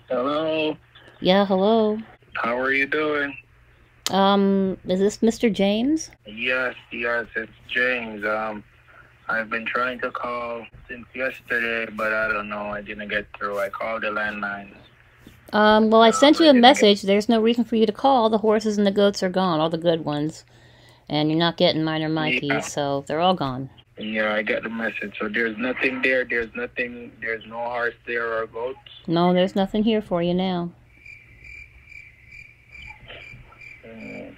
Hello. Yeah, hello. How are you doing? Is this Mr. James? Yes, yes, it's James. I've been trying to call since yesterday, but I don't know. I didn't get through. I called the landline. Well, I sent you I a didn't get. message. There's no reason for you to call. The horses and the goats are gone, all the good ones. And you're not getting mine or Mikey's, Yeah, so they're all gone. yeah, I got the message. So there's nothing there. There's nothing. There's no horse there or goats. No, there's nothing here for you now. Mm.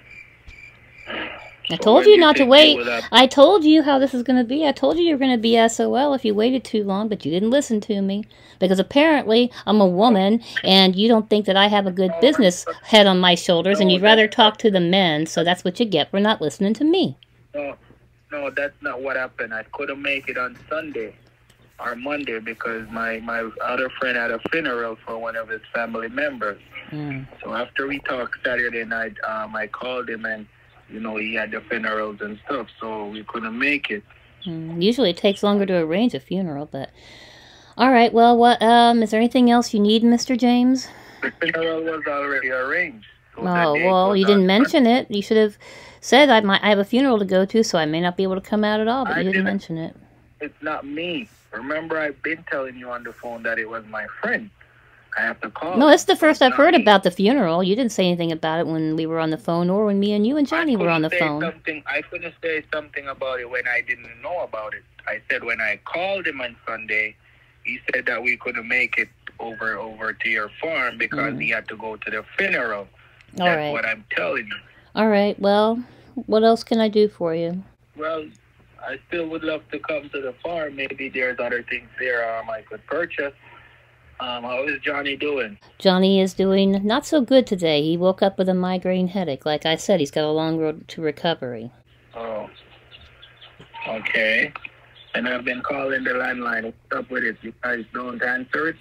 I So told when you do you not to think you wait. will have? I told you how this is going to be. I told you you're going to be SOL if you waited too long, but you didn't listen to me. Because apparently I'm a woman and you don't think that I have a good No, business head on my shoulders and no, you'd rather talk to the men, so that's what you get for not listening to me. no, no. That's not what happened. I couldn't make it on Sunday or Monday because my other friend had a funeral for one of his family members. So after we talked Saturday night, I called him and he had the funerals and stuff, so we couldn't make it. Usually it takes longer to arrange a funeral, but all right. Well, what is there anything else you need, Mr. James? The funeral was already arranged, so the Oh, date well, was you on. didn't mention it. You should have said I have a funeral to go to, so I may not be able to come out at all, but I you didn't didn't. mention it. It's not me. Remember, I've been telling you on the phone that it was my friend. I have to call No, him, it's the so first it's I've not heard me. about the funeral. You didn't say anything about it when we were on the phone or when me and you and I Johnny were on couldn't the say phone. something. I couldn't say something about it when I didn't know about it. I said when I called him on Sunday, he said that we couldn't make it over to your farm because he had to go to the funeral. All That's right. what I'm telling you. All right. Well, what else can I do for you? Well, I still would love to come to the farm. Maybe there's other things there I could purchase. How is Johnny doing? Johnny is doing not so good today. He woke up with a migraine headache. Like I said, he's got a long road to recovery. Oh, okay. And I've been calling the landline. What's up with it? You guys don't answer it?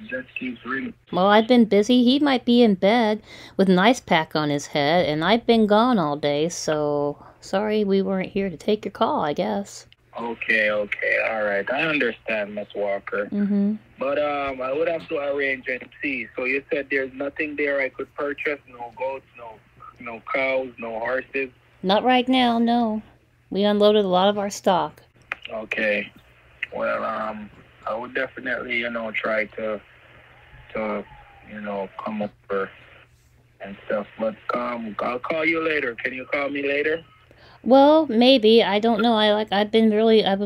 It just keeps ringing. Well, I've been busy. He might be in bed with an ice pack on his head, and I've been gone all day, so sorry we weren't here to take your call, I guess. Okay, all right. I understand, Miss Walker. Mm-hmm. But I would have to arrange and see. So you said there's nothing there I could purchase? No goats, no cows, no horses? Not right now, no. We unloaded a lot of our stock. Okay. Well, I would definitely, try to come over and stuff. But I'll call you later. Can you call me later? Well, maybe. I don't know. I've been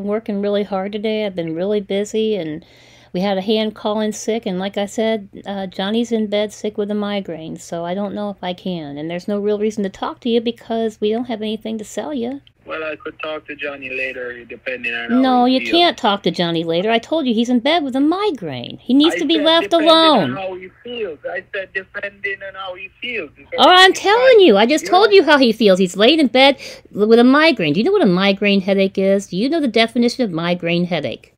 working really hard today. I've been really busy, and we had a hand call in sick, and like I said, Johnny's in bed sick with a migraine, so I don't know if I can. And there's no real reason to talk to you because we don't have anything to sell you. Well, I could talk to Johnny later, depending on how No, he you feels. can't talk to Johnny later. I told you he's in bed with a migraine. He needs I to be said left depending alone. on how he feels. I said depending on how he feels. Oh, I'm telling you. I just You told know- you how he feels. He's laid in bed with a migraine. Do you know what a migraine headache is? Do you know the definition of migraine headache?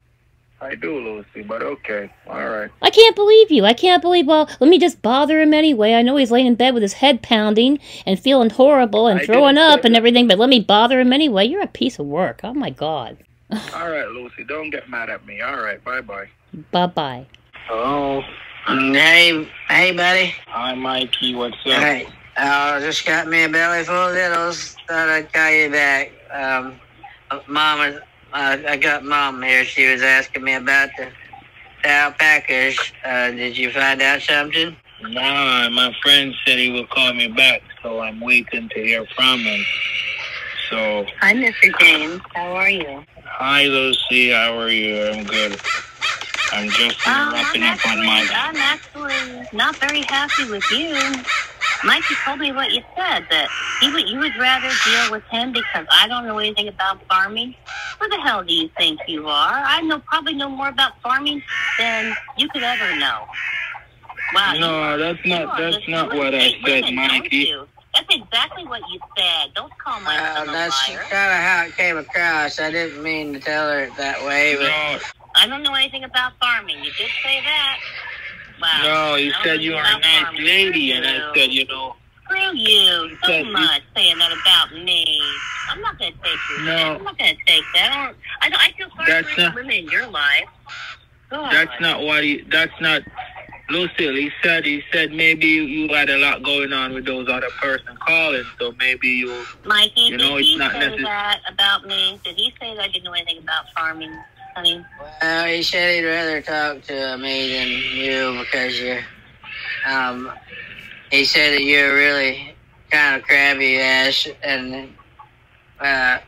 I do, Lucy, but okay. All right. I can't believe you. I can't believe, well, let me just bother him anyway. I know he's laying in bed with his head pounding and feeling horrible and I throwing didn't up say and that. everything, but let me bother him anyway. You're a piece of work. Oh, my God. All right, Lucy. Don't get mad at me. All right. Bye-bye. Bye-bye. Hello. Hey, buddy. Hi, Mikey. What's up? Hey, just got me a belly full of littles. Thought I'd call you back. Mom, I got Mom here. She was asking me about the alpacas. Did you find out something? Nah, my friend said he will call me back, so I'm waiting to hear from him. So. Hi, Mr. James. How are you? Hi, Lucy. How are you? I'm good. I'm just wrapping up on my. I'm actually not very happy with you. Mikey told me what you said, that you would rather deal with him because I don't know anything about farming. Who the hell do you think you are? I probably know more about farming than you could ever know. Wow. No, that's not what I said, Mikey. That's exactly what you said. Don't call my son a That's liar. kind of how it came across. I didn't mean to tell her it that way, but No, I don't know anything about farming. You did say that. Wow. no, you I don't said know you were a anything nice about farming. lady, and I Screw said, you. Screw you so said- much saying that about me. I'm not going to take your No. I'm not going to take that. I feel sorry That's for not- women in your life. God. that's not what he. That's not. Lucille, he said maybe you had a lot going on with those other person calling, so maybe you, Mikey, you know, did it's he not say necessary. that about me? Did he say that I didn't know anything about farming, honey? Well, he said he'd rather talk to me than you because you're, he said that you're really kind of crabby ass, and I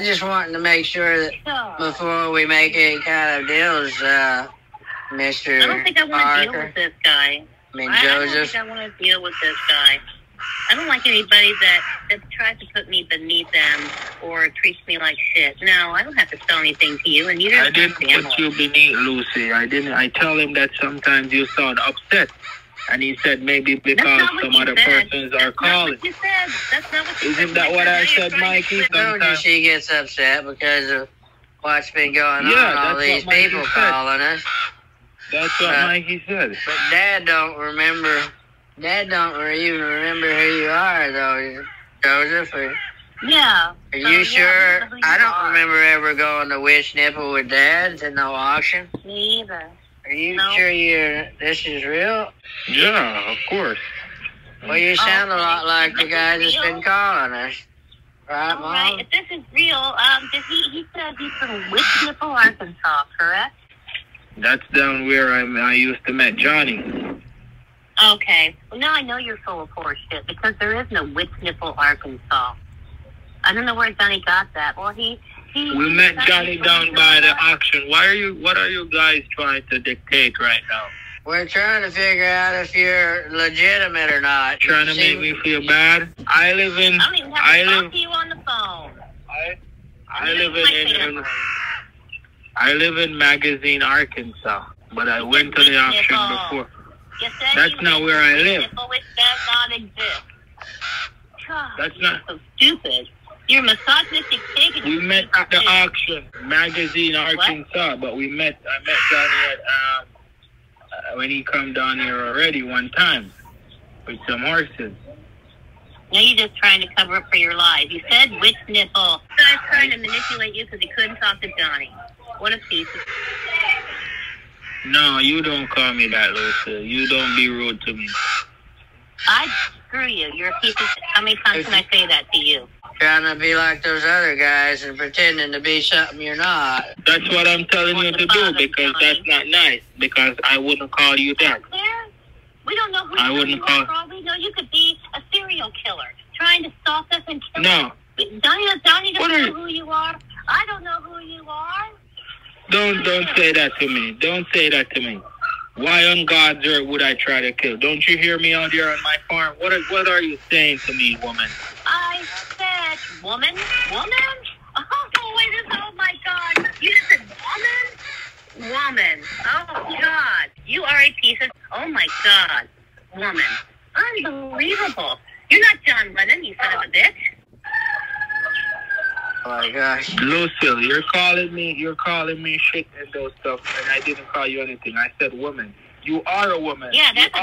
just wanted to make sure that before we make any kind of deals, Mr. I don't think I want to deal Parker. with this guy. I mean, I don't Joseph. think I want to deal with this guy. I don't like anybody that tries to put me beneath them or treats me like shit. No, I don't have to sell anything to you, and you I don't didn't have put you beneath, Lucy. I tell him that sometimes you sound upset. And he said maybe because some other persons are calling. That's not what you said. That's not what you said. Isn't that what I said, Mikey? Sometimes she gets upset because of what's been going on. All these people calling us. That's what Mikey said. But Dad don't remember. Dad don't even remember who you are, though, Joseph. Yeah. Are you sure? I don't remember ever going to Witch Nipple with Dad to no auction. Me either. Are you sure this is real? Yeah, of course. Well, you sound a lot like the guy that's been calling us. Right, Mom? Right. If this is real, he said he's from Witch Nipple, Arkansas, correct? That's down where I used to meet Johnny. Okay. Well, now I know you're full of horse shit because there is no Witch Nipple, Arkansas. I don't know where Johnny got that. Well, we met Johnny down by the auction. What are you guys trying to dictate right now? We're trying to figure out if you're legitimate or not. Trying to make me feel bad? I don't even have to talk to you on the phone. I live in Magazine, Arkansas, but I went to the auction before. That's not where I live. Which does not exist. God, that's not so stupid. You're a misogynistic pig. We met at the auction, Magazine, Arkansas, but I met Johnny at when he come down here already one time with some horses. Now you're just trying to cover up for your lies. You said Witch Nipple. This guy's trying to manipulate you because he couldn't talk to Johnny. What a piece of... No, you don't call me that, Lucy. You don't be rude to me. Screw you. You're a piece of... How many times can I say that to you? Trying to be like those other guys and pretending to be something you're not. That's what I'm telling you to do because that's not nice. Because I wouldn't call you that. We don't know who you are. For all we know, you could be a serial killer trying to stalk us and kill us. Johnny doesn't know who you are. I don't know who you are. Don't say that to me. Don't say that to me. Why on God's earth would I try to kill? Don't you hear me out here on my farm? What are you saying to me, woman? I said, woman? Oh my God. You just said woman? Oh, God. You are a piece of... Oh, my God. Woman. Unbelievable. You're not John Lennon, you son of a bitch. Oh, my gosh. Lucille, you're calling me shit and those stuff, and I didn't call you anything. I said woman. You are a woman. Yeah, that's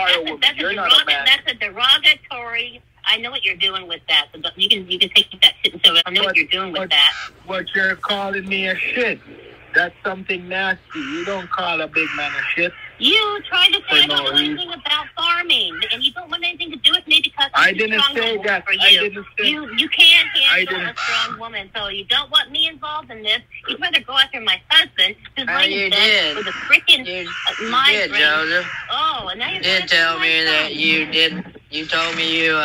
a derogatory... I know what you're doing with that. So you can take that shit and say, I know what you're doing with that. What you're calling me a shit. That's something nasty. You don't call a big man a shit. You tried to say I don't know anything about farming, and you don't want anything to do with me because I didn't say that. For you. You can't handle a strong woman, so you don't want me involved in this. You'd rather go after my husband, who's laying dead with a freaking migraine. You did, Joseph. Oh, and now you did tell me that you did. You told me you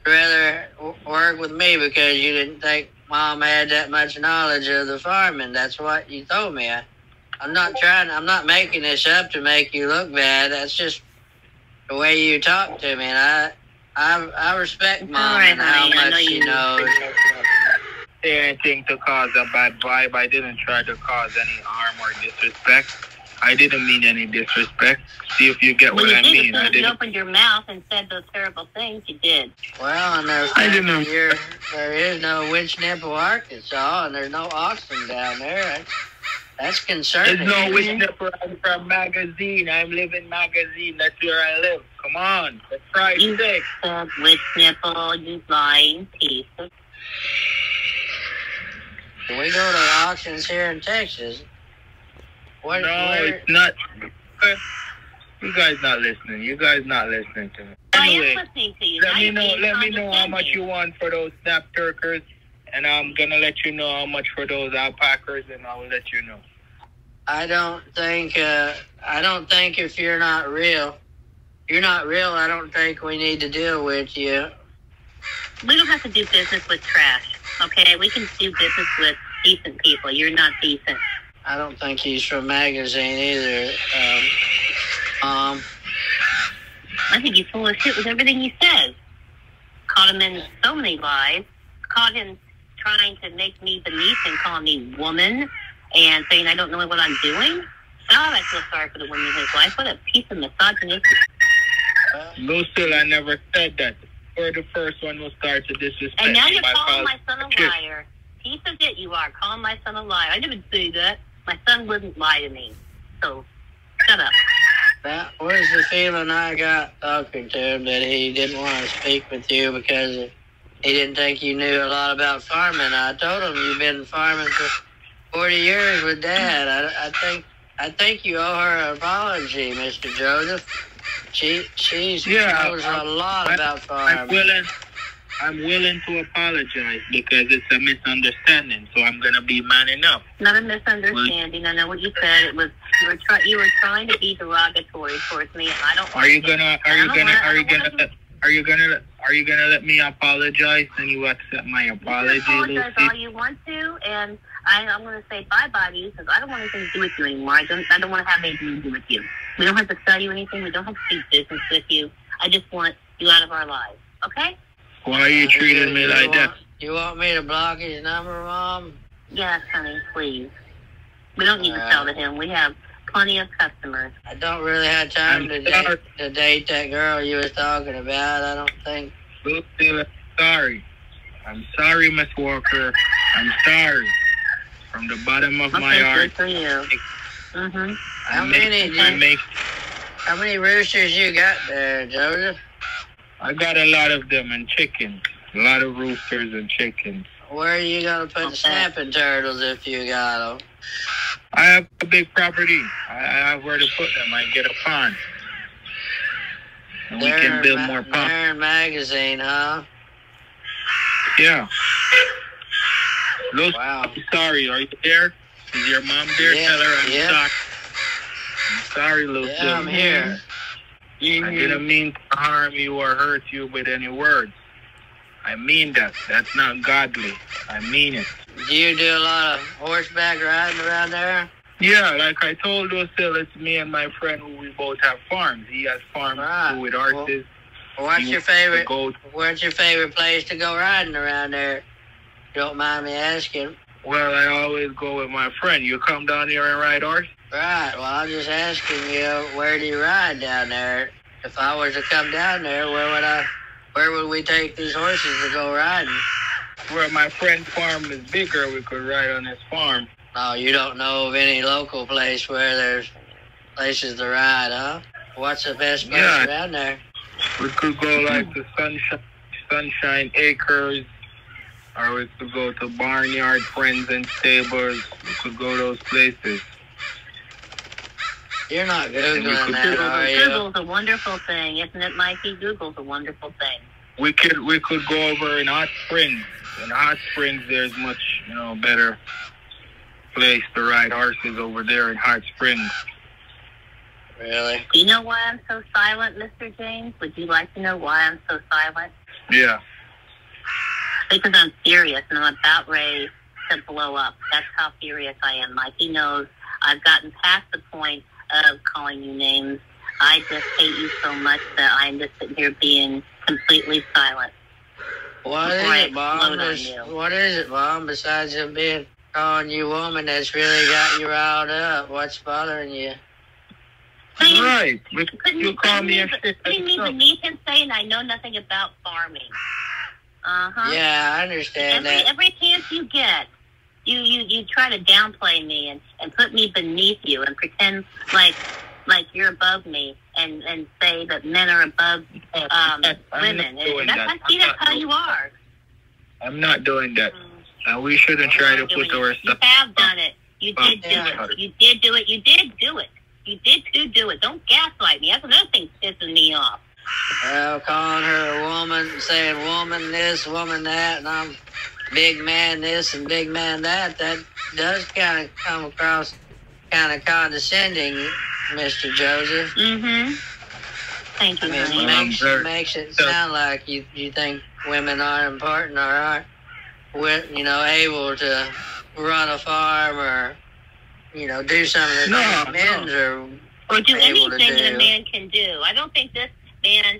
rather work with me because you didn't think Mom had that much knowledge of the farming. That's what you told me. I'm not making this up to make you look bad. That's just the way you talk to me. And I respect Mom and how much she knows. Say anything to cause a bad vibe. I didn't try to cause any harm or disrespect. I didn't mean any disrespect. See if you get what I mean. As soon as you opened your mouth and said those terrible things, you did. Well, and there is no Witch Nipple, Arkansas, and there's no Austin down there. That's concerning. There's no Witch Nipple. I'm from Magazine. I'm living Magazine. That's where I live. Come on. Let's try it. You said Witch Nipple, you lying piece of... When we go to auctions here in Texas, It's not. You guys not listening. You guys not listening to me. Anyway, I am listening to you. Let me know how much you want for those snap turkers, and I'm gonna let you know how much for those alpacas, and I will let you know. I don't think if you're not real, I don't think we need to deal with you. We don't have to do business with trash, okay? We can do business with decent people. You're not decent. I don't think he's from magazine either. I think he's full of shit with everything he says. Caught him in so many lies. Caught him trying to make me beneath and call me woman and saying I don't know what I'm doing. God, I feel sorry for the women in his life. What a piece of misogyny. Lucille, I never said that. You're the first one who started to disrespect me. And now you're calling my son a liar. Piece of shit you are, calling my son a liar. I didn't say that. My son wouldn't lie to me. So, shut up. That was the feeling I got talking to him, that he didn't want to speak with you because he didn't think you knew a lot about farming. I told him you've been farming for 40 years with Dad. I think you owe her an apology, Mr. Joseph. She knows a lot about farming. I'm willing to apologize because it's a misunderstanding. So I'm gonna be manning up. Not a misunderstanding. I know what you said. It was you were trying to be derogatory towards me, and I don't. Are you gonna let me apologize and you accept my apology? You can apologize all you want to, and I'm gonna say bye-bye to you because I don't want anything to do with you anymore. I don't want to have anything to do with you. We don't have to sell you anything. We don't have to do business with you. I just want you out of our lives. Okay? Why are you treating me like that? You want me to block his number, Mom? Yes, honey, please. We don't need to sell to him. We have plenty of customers. I don't really have time to date that girl you was talking about. I don't think. Lucille, I'm sorry, Miss Walker. I'm sorry. From the bottom of my heart. Good for you. Mm-hmm. How many roosters you got there, Joseph? I got a lot of them and chickens. A lot of roosters and chickens. Where are you going to put the snapping turtles if you got them? I have a big property. I have where to put them. I get a pond. And we can build more ponds. They're in magazine, huh? Yeah. Lucy, wow. I'm sorry. Are you there? Is your mom there? Yeah. Tell her I'm sorry. I'm sorry, Lucy. Yeah, I'm here. I didn't mean to harm you or hurt you with any words. I mean that. That's not godly. I mean it. Do you do a lot of horseback riding around there? Yeah, like I told Lucille, it's me and my friend who we both have farms. He has farms too with horses. Well, what's your favorite place to go riding around there? Don't mind me asking. Well, I always go with my friend. You come down here and ride horse? Right. Well, I'm just asking you, where do you ride down there? If I was to come down there, where would we take these horses to go riding? Where my friend's farm is bigger, we could ride on his farm. Oh, you don't know of any local place where there's places to ride, huh? What's the best place around there? We could go like to Sunshine Acres, or we could go to Barnyard Friends and Stables. We could go those places. You're not Googling that, are you? Google's a wonderful thing, isn't it, Mikey? Google's a wonderful thing. We could go over in Hot Springs. In Hot Springs, there's much, better place to ride horses over there in Hot Springs. Really? Do you know why I'm so silent, Mr. James? Would you like to know why I'm so silent? Yeah. Because I'm serious and I'm about ready to blow up. That's how serious I am. Mikey knows I've gotten past the point of calling you names. I just hate you so much that I'm just sitting here being completely silent. What is it, Mom? Besides him being calling you woman, that's really got you riled up. What's bothering you? Right. You call me a shit. Putting me beneath him saying I know nothing about farming. Uh-huh. Yeah, I understand that. Every chance you get, you try to downplay me and put me beneath you and pretend like you're above me and say that men are above women. That's how you are. I'm not doing that. And we shouldn't try to put ourselves. You have done it. You did do it. You did do it. You did do it. You did do it. Don't gaslight me. That's another thing pissing me off. Well, calling her a woman, saying woman this, woman that, and I'm big man this and big man that, that does kind of come across kind of condescending, Mr. Joseph. Mm-hmm. Thank you, honey. Makes it sound like you think women are important or aren't, able to run a farm or, do some of the things men or do anything that a man can do. I don't think this man,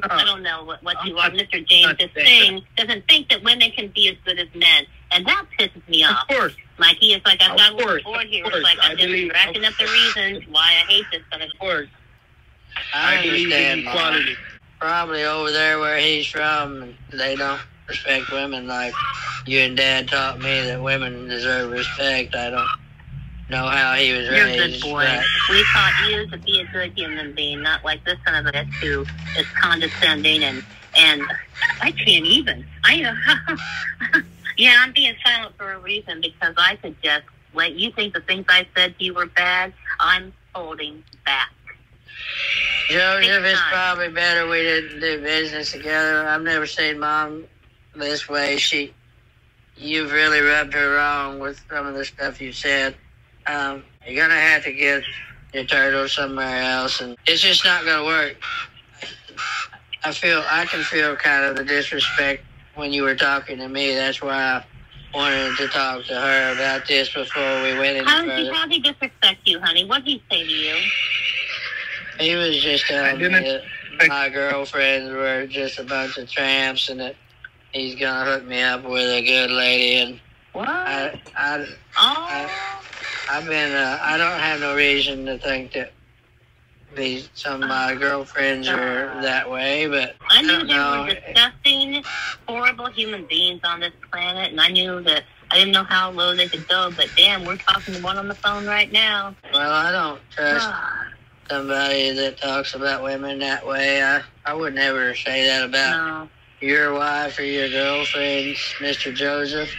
I don't know what you are, Mr. James, this thing, doesn't think that women can be as good as men. And that pisses me off. Of course. Mikey, it's like I've got a little board here. It's like I'm just racking up the reasons why I hate this kind of. Of course. I believe in equality. Probably over there where he's from, they don't respect women like you and Dad taught me that women deserve respect. I don't know how he was raised. You're a good boy. But we taught you to be a good human being, not like this son of a bitch who is condescending and I can't even. Yeah, I'm being silent for a reason because I could just let you think the things I said to you were bad. I'm holding back. Joseph, it's probably better we didn't do business together. I've never seen Mom this way. You've really rubbed her wrong with some of the stuff you said. You're gonna have to get your turtle somewhere else, and it's just not gonna work. I can feel kind of the disrespect when you were talking to me. That's why I wanted to talk to her about this before we went any further. How did he disrespect you, honey? What did he say to you? He was just telling me that my girlfriends were just a bunch of tramps and that he's gonna hook me up with a good lady. And what? I don't have no reason to think that some of my girlfriends are that way, but I knew there were disgusting, horrible human beings on this planet, and I didn't know how low they could go, but damn, we're talking to one on the phone right now. Well, I don't trust somebody that talks about women that way. I would never say that about your wife or your girlfriends, Mr. Joseph.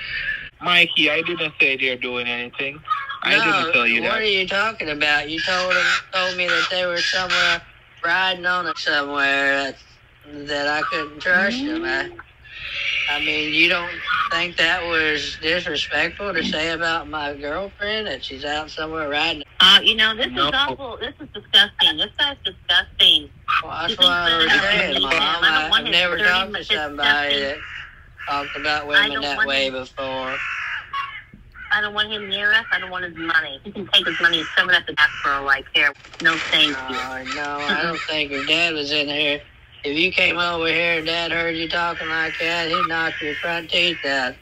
Mikey, I didn't say they're doing anything. I didn't tell you that. What are you talking about? You told me that they were somewhere riding on it somewhere that I couldn't trust them. I mean, you don't think that was disrespectful to say about my girlfriend that she's out somewhere riding? This is awful. This is disgusting. This guy's disgusting. Well, that's what I was saying, Mom. I've never talked to somebody that talked about women that way before. I don't want him near us. I don't want his money. He can take his money and shove it up the back for a hair. No thank you. No, I don't think if Dad was in here. If you came over here and Dad heard you talking like that, he'd knock your front teeth out.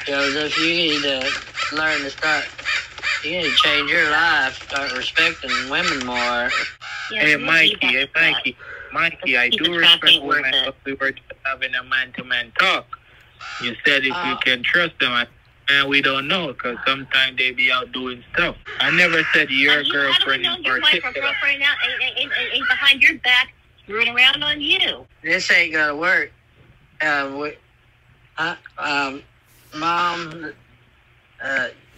Joseph, you need to learn to you need to change your life, start respecting women more. Yeah, hey, Mikey, I do respect women, but we were just having a man-to-man talk. You said if you can trust them, and we don't know, because sometimes they be out doing stuff. I never said your girlfriend in particular. Your girlfriend now ain't behind your back, screwing around on you. This ain't gonna work. Mom,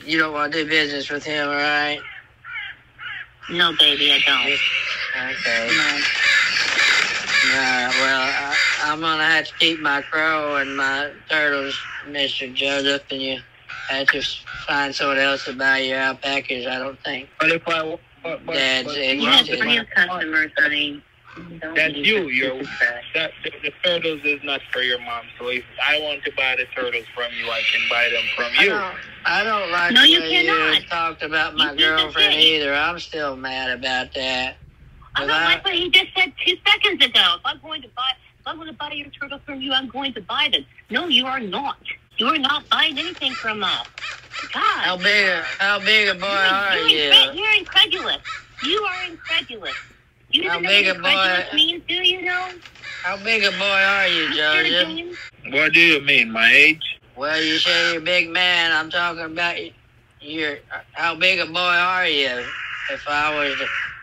you don't want to do business with him, right? No, baby, I don't. Okay. Well, I'm gonna have to keep my crow and my turtles, Mr. Joseph, and you have to find someone else to buy your alpacas. I don't think. But if Dad's interested. You have plenty of customers, honey. That's you. The turtles is not for your mom. So if I want to buy the turtles from you, I can buy them from you. I don't like the way you talked about my girlfriend either. I'm still mad about that. I don't like what he just said 2 seconds ago. If I'm going to buy your turtles from you, I'm going to buy them. No, you are not. You are not buying anything from us. God. How big a boy are you? You're incredulous. You are incredulous. You how big a boy means, do you know? How big a boy are you, Joseph? What do you mean, my age? Well, you say you're a big man. I'm talking about how big a boy are you?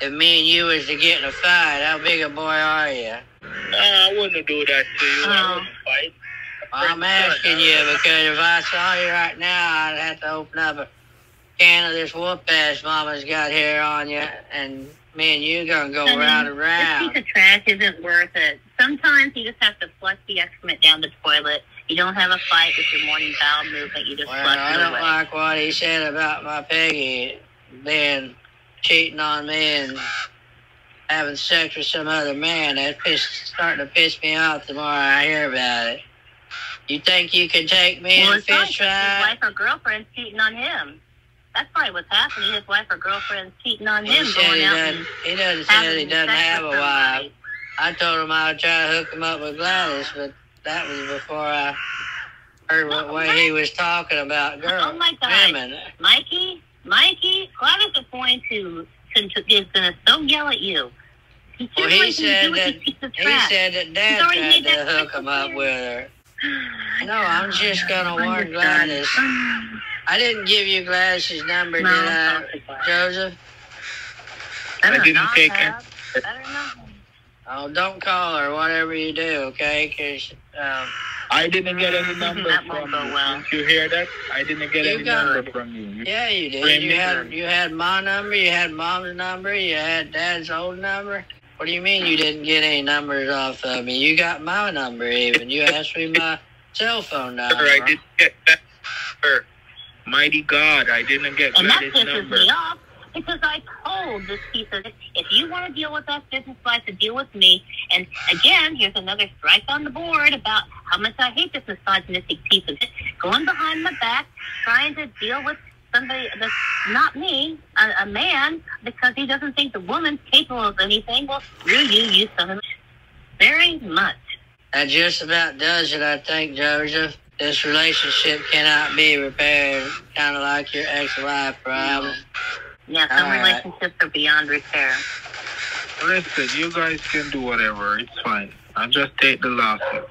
If me and you was to get in a fight, how big a boy are you? No, I wouldn't do that to you. I wouldn't fight. I'm asking you because if I saw you right now, I'd have to open up can of this whoop ass mama's got here on you, and me and you gonna go round and round. This piece of trash isn't worth it. Sometimes you just have to flush the excrement down the toilet. You don't have a fight with your morning bowel movement. You just flush it away. I don't like what he said about my Peggy being cheating on me and having sex with some other man. That's starting to piss me off the more I hear about it. You think you can take me in a fish fry? His wife or girlfriend's cheating on him. That's probably what's happening. His wife or girlfriend's cheating on him. He doesn't say he doesn't have a wife. I told him I would try to hook him up with Gladys, but that was before I heard what way he was talking about girls. Oh my God, women. Mikey, Gladys is going to so yell at you. He said that Dad tried to hook him up with her. No, I'm just gonna warn Gladys. I didn't give you Gladys' number, did I, Joseph? I didn't take it. I don't know. Oh, don't call her, whatever you do, okay? Because I didn't get any number from you. Didn't you hear that? I didn't get any number from you. Yeah, you did. You had my number, you had Mom's number, you had Dad's old number. What do you mean you didn't get any numbers off of me? You got my number even. You asked me my cell phone number. I didn't get that number. Mighty God, I didn't get Gladys' number. And that pisses me off because I told this piece of, if you want to deal with that business life, to deal with me. And again, here's another strike on the board about how much I hate this misogynistic piece of it. Going behind my back, trying to deal with somebody that's not me, a man, because he doesn't think the woman's capable of anything. Well, screw you son of a... Very much. That just about does it, I think, Joseph. This relationship cannot be repaired, kind of like your ex-wife problem. Yeah, some relationships are beyond repair. Listen, you guys can do whatever. It's fine. I'll just take the lawsuit.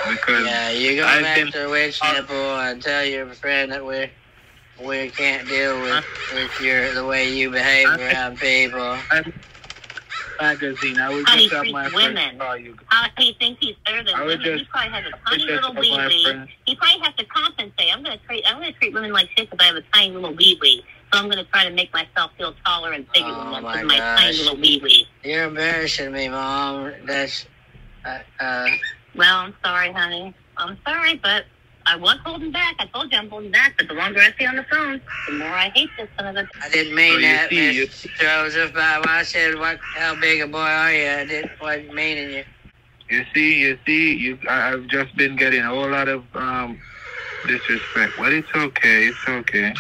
Because you go back to the witch nipple and tell your friend that we can't deal with the way you behave around people. Magazine. I will just have my friends call you. How he thinks he's better than women. He probably has a tiny little wee-wee. He probably has to compensate. I'm going to treat women like shit because I have a tiny little wee-wee. So I'm going to try to make myself feel taller and bigger than them with my tiny little wee-wee. You're embarrassing me, Mom. That's well, I'm sorry, honey. I'm sorry, but I was holding back. I told you I'm holding back, but the longer I stay on the phone, the more I hate this son of a... I didn't mean that, Miss Joseph, but when I said, how big a boy are you, wasn't meaning you. You see, I've just been getting a whole lot of disrespect. But it's okay, it's okay.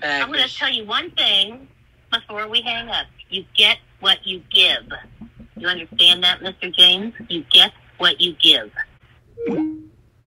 I'm going to tell you one thing before we hang up. You get what you give. You understand that, Mr. James? You get what you give.